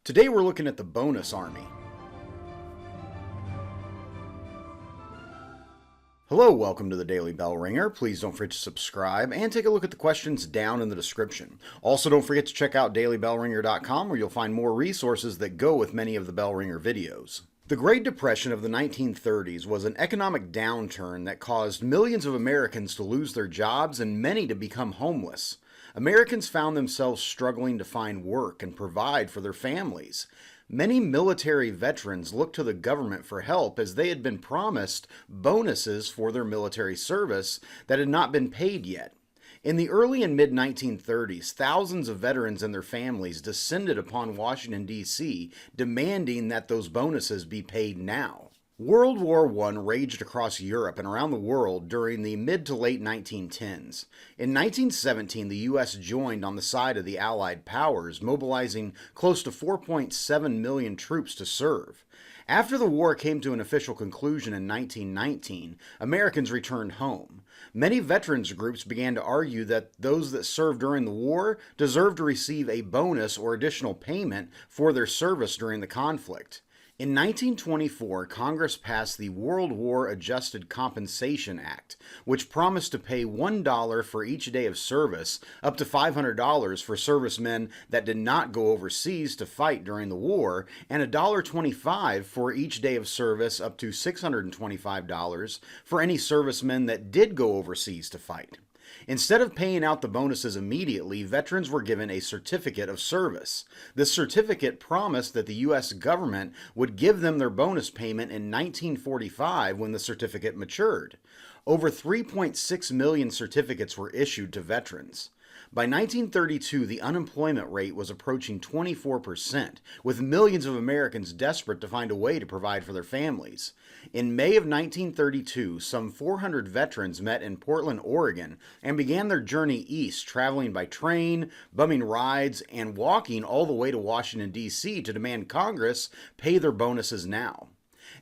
Today we're looking at the bonus army. Hello, welcome to the Daily Bellringer. Please don't forget to subscribe and take a look at the questions down in the description. Also, don't forget to check out dailybellringer.com where you'll find more resources that go with many of the Bellringer videos. The Great Depression of the 1930s was an economic downturn that caused millions of Americans to lose their jobs and many to become homeless. Americans found themselves struggling to find work and provide for their families. Many military veterans looked to the government for help as they had been promised bonuses for their military service that had not been paid yet. In the early and mid-1930s, thousands of veterans and their families descended upon Washington, D.C., demanding that those bonuses be paid now. World War I raged across Europe and around the world during the mid to late 1910s. In 1917, the U.S. joined on the side of the Allied powers, mobilizing close to 4.7 million troops to serve. After the war came to an official conclusion in 1919, Americans returned home. Many veterans groups began to argue that those that served during the war deserved to receive a bonus or additional payment for their service during the conflict. In 1924, Congress passed the World War Adjusted Compensation Act, which promised to pay $1 for each day of service, up to $500 for servicemen that did not go overseas to fight during the war, and $1.25 for each day of service, up to $625 for any servicemen that did go overseas to fight. Instead of paying out the bonuses immediately, veterans were given a certificate of service. This certificate promised that the U.S. government would give them their bonus payment in 1945 when the certificate matured. Over 3.6 million certificates were issued to veterans. By 1932, the unemployment rate was approaching 24%, with millions of Americans desperate to find a way to provide for their families. In May of 1932, some 400 veterans met in Portland, Oregon, and began their journey east, traveling by train, bumming rides, and walking all the way to Washington, D.C. to demand Congress pay their bonuses now.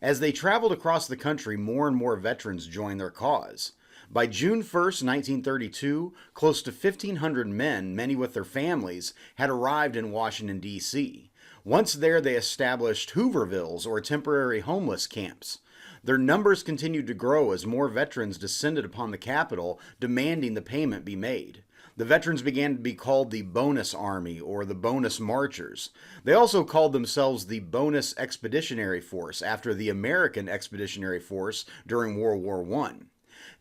As they traveled across the country, more and more veterans joined their cause. By June 1, 1932, close to 1,500 men, many with their families, had arrived in Washington, D.C. Once there, they established Hoovervilles, or temporary homeless camps. Their numbers continued to grow as more veterans descended upon the Capitol, demanding the payment be made. The veterans began to be called the Bonus Army, or the Bonus Marchers. They also called themselves the Bonus Expeditionary Force, after the American Expeditionary Force during World War I.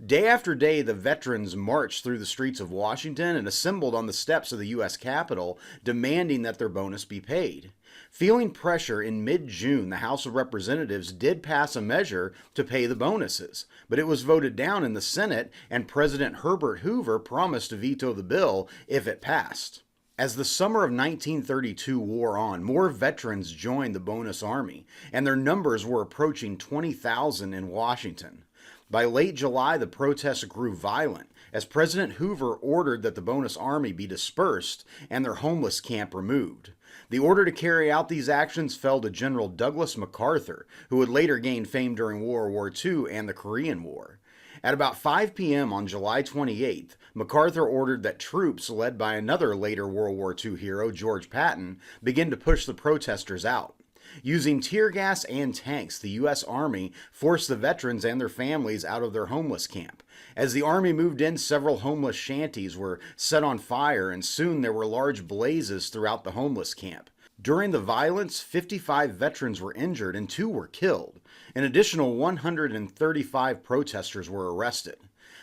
Day after day, the veterans marched through the streets of Washington and assembled on the steps of the U.S. Capitol, demanding that their bonus be paid. Feeling pressure, in mid-June, the House of Representatives did pass a measure to pay the bonuses, but it was voted down in the Senate, and President Herbert Hoover promised to veto the bill if it passed. As the summer of 1932 wore on, more veterans joined the Bonus Army, and their numbers were approaching 20,000 in Washington. By late July, the protests grew violent as President Hoover ordered that the Bonus Army be dispersed and their homeless camp removed. The order to carry out these actions fell to General Douglas MacArthur, who would later gain fame during World War II and the Korean War. At about 5 p.m. on July 28th, MacArthur ordered that troops led by another later World War II hero, George Patton, begin to push the protesters out. Using tear gas and tanks, the U.S. Army forced the veterans and their families out of their homeless camp. As the Army moved in, several homeless shanties were set on fire, and soon there were large blazes throughout the homeless camp. During the violence, 55 veterans were injured and 2 were killed. An additional 135 protesters were arrested.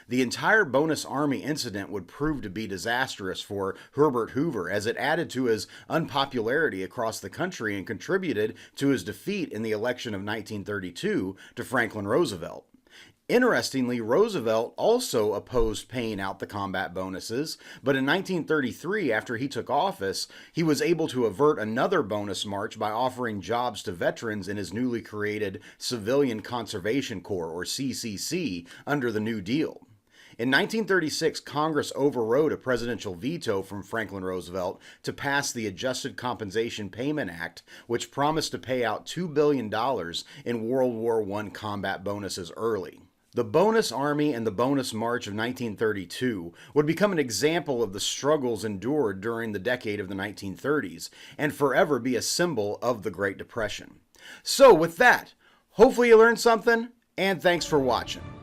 The entire Bonus Army incident would prove to be disastrous for Herbert Hoover, as it added to his unpopularity across the country and contributed to his defeat in the election of 1932 to Franklin Roosevelt. Interestingly, Roosevelt also opposed paying out the combat bonuses, but in 1933, after he took office, he was able to avert another bonus march by offering jobs to veterans in his newly created Civilian Conservation Corps, or CCC, under the New Deal. In 1936, Congress overrode a presidential veto from Franklin Roosevelt to pass the Adjusted Compensation Payment Act, which promised to pay out $2 billion in World War I combat bonuses early. The Bonus Army and the Bonus March of 1932 would become an example of the struggles endured during the decade of the 1930s and forever be a symbol of the Great Depression. So with that, hopefully you learned something, and thanks for watching.